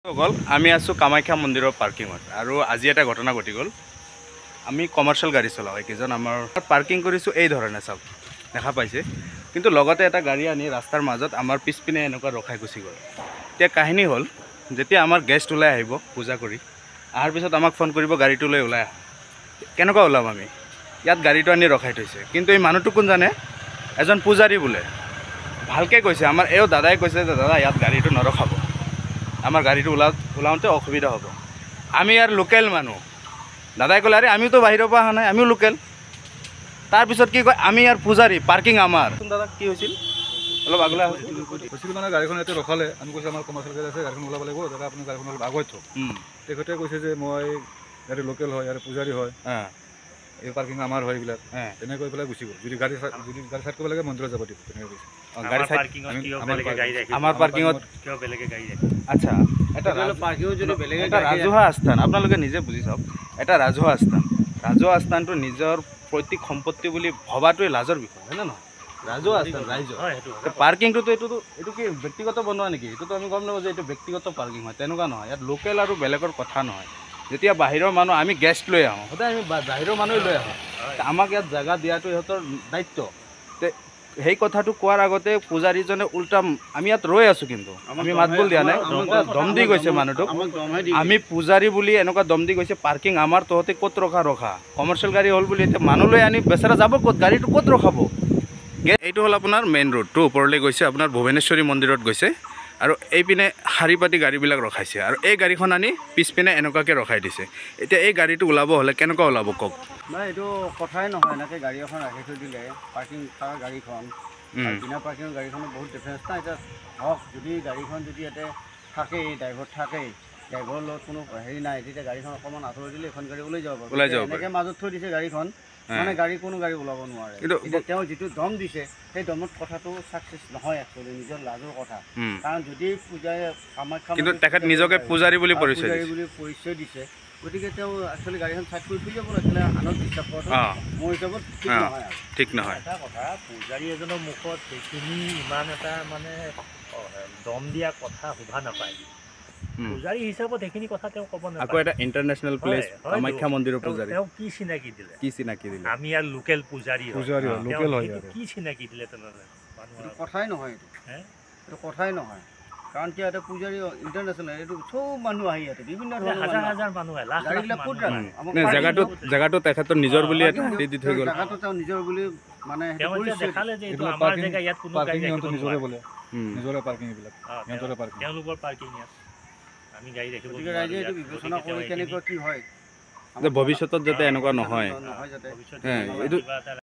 গ'ল আমি আছোঁ কামাখ্যা মন্দিৰৰ পাৰ্কিঙত আৰু আজি এটা ঘটনা ঘটি গ'ল। আমি কমাৰ্চিয়েল গাড়ী চলাওঁ, এইকেইজন আমাৰ পাৰ্কিং কৰিছোঁ এই ধৰণে, চাওক দেখা পাইছে, কিন্তু লগতে এটা গাড়ী আনি ৰাস্তাৰ মাজত আমাৰ পিছপিনে এনেকুৱা ৰখাই গুচি গ'ল। এতিয়া কাহিনী হ'ল, যেতিয়া আমাৰ গেষ্ট ওলাই আহিব পূজা কৰি, অহাৰ পিছত আমাক ফোন কৰিব গাড়ীটো লৈ ওলাই আহা। কেনেকুৱা ওলাম আমি? ইয়াত গাড়ীটো আনি ৰখাই থৈছে, কিন্তু এই মানুহটো কোন জানে? এজন পূজাৰী বোলে। ভালকৈ কৈছে, আমাৰ এওঁ দাদাই কৈছে যে দাদা ইয়াত গাড়ীটো নৰখাব, আমাৰ গাড়ীটো ওলাওঁতে অসুবিধা হ'ব। আমি ইয়াৰ লোকেল মানুহ। দাদাই ক'লে আৰে আমিওতো বাহিৰৰ পৰা অহা নাই, আমিও লোকেল। তাৰপিছত কি কয়, আমি ইয়াৰ পূজাৰী, পাৰ্কিং আমাৰ। দাদা কি হৈছিল অলপ আগলৈ হৈছিল মানে গাড়ীখন ইয়াতে ৰখালে, আমি কৈছে আমাৰ কমাৰ্চিয়েল গাড়ী আছে, গাড়ীখন ওলাব লাগিব, দাদা আপুনি গাড়ীখন অলপ আগুৱাই থওক। তেখেতে কৈছে যে মই ইয়াতে লোকেল হয়, ইয়াতে পূজাৰী হয়, এই পাৰ্কিং আমাৰ হয়, এইবিলাক তেনেকৈ পেলাই গুচি গ'ল। যদি গাড়ী চাইড কৰিব লাগে মন্দিৰত যাব দিব, তেনেকৈ কৈছে। আমাৰ পাৰ্কিঙত কিয় বেলেগে গাড়ী ৰাখে? আচ্ছা, এটা ৰাজহুৱা স্থান, আপোনালোকে নিজে বুজি চাওক। এটা ৰাজহুৱা স্থান, ৰাজহুৱা স্থানটো নিজৰ পৈতৃক সম্পত্তি বুলি ভবাটোৱে লাজৰ বিষয়, হয় নে নহয়? ৰাজহুৱা স্থান, ৰাইজৰ পাৰ্কিংটোতো এইটো কি ব্যক্তিগত বনোৱা নেকি? এইটোতো আমি গম নাপাওঁ যে এইটো ব্যক্তিগত পাৰ্কিং হয়, তেনেকুৱা নহয়। ইয়াত লোকেল আৰু বেলেগৰ কথা নহয়। যেতিয়া বাহিৰৰ মানুহ, আমি গেষ্ট লৈ আহোঁ, সদায় আমি বাহিৰৰ মানুহ লৈ আহোঁ, আমাক ইয়াত জেগা দিয়াটো ইহঁতৰ দায়িত্ব। সেই কথাটো কোৱাৰ আগতে পূজাৰীজনে উল্টা, আমি ইয়াত ৰৈ আছোঁ কিন্তু আমি মাত বোল দিয়া নাই, দম দি গৈছে মানুহটোক। আমি পূজাৰী বুলি এনেকুৱা দম দি গৈছে, পাৰ্কিং আমাৰ, তহঁতে ক'ত ৰখা। কমাৰ্চিয়েল গাড়ী হ'ল বুলি এতিয়া মানুহ লৈ আনি বেচেৰা যাব ক'ত? গাড়ীটো ক'ত ৰখাব? এইটো হ'ল আপোনাৰ মেইন ৰোডটো, ওপৰলৈ গৈছে, আপোনাৰ ভুৱনেশ্বৰী মন্দিৰত গৈছে, আৰু এইপিনে শাৰী পাতি গাড়ীবিলাক ৰখাইছে, আৰু এই গাড়ীখন আনি পিছপিনে এনেকুৱাকৈ ৰখাই দিছে। এতিয়া এই গাড়ীটো ওলাব হ'লে কেনেকুৱা ওলাব কওক? নাই, এইটো কথাই নহয়। এনেকৈ গাড়ী এখন ৰাখি থৈ দিলে, পাৰ্কিং থকা গাড়ীখন বিনা পাৰ্কিঙৰ গাড়ীখনৰ বহুত ডিফাৰেঞ্চ নাই। এতিয়া হওক, যদি গাড়ীখন যদি ইয়াতে থাকেই, ড্ৰাইভাৰ থাকেই, ড্ৰাইভাৰৰ লগত কোনো হেৰি নাই, তেতিয়া গাড়ীখন অকণমান আঁতৰাই দিলে এখন গাড়ী ওলাই যাব পাৰে। এনেকৈ মাজত থৈ দিছে গাড়ীখন, মানে কোনো গাড়ী ওলাব নোৱাৰে। এতিয়া তেওঁ যিটো দম দিছে, সেই দমত কথাটো ছাকচেছ নহয়। একচুৱেলি নিজৰ লাজৰ কথা, কাৰণ যদি পূজাই কামাখ্যা তেখেত নিজকে পূজাৰী বুলি পৰিচয় দিছে, গতিকে তেওঁ একচুৱেলি গাড়ীখন চাইড কৰি থৈ যাব লাগিছিলে। আনক ডিষ্টাৰ্ব কৰাটো মোৰ হিচাপত ঠিক নহয়। এটা কথা, পূজাৰী এজনৰ মুখত সেইখিনি ইমান এটা মানে দম দিয়া কথা শোভা নাপায়। পূজাৰী হিচাপত সেইখিনি কথা তেওঁ ক'ব নাপায়। আকৌ এটা ইণ্টাৰনেশ্যনেল প্লেচ, কামাখ্যা মন্দিৰৰ পূজাৰী, তেওঁ কি চিনাকি দিলে? আমি ইয়াৰ লোকেল পূজাৰী, কি চিনাকি দিলে? তেনেহ'লে কথাই নহয়, এইটো কথাই নহয়। কাৰণ কি ইয়াতে পূজাৰী ইণ্টাৰনেশ্যনেল, এইটো চব মানুহ আহি ইয়াতে বিভিন্ন হাজাৰ মানুহ জেগাটো তেখেতৰ নিজৰ বুলি এটা দি থৈ গ'ল। জেগাটো তেওঁ নিজৰ বুলি মানে দেখালে যে এইটো আমাৰ জেগা, ইয়াত কোনো গাড়ী ৰাখিব নিজৰে বোলে, নিজৰে পাৰ্কিং, এইবিলাক সিহঁতৰে পাৰ্কিং, তেওঁলোকৰ পাৰ্কিং ইয়াত আমি গাড়ী ৰাখিব। গতিকে ৰাইজে এইটো বিবেচনা কৰি কেনেকুৱা কি হয়, ভৱিষ্যতত যাতে এনেকুৱা নহয়, যাতে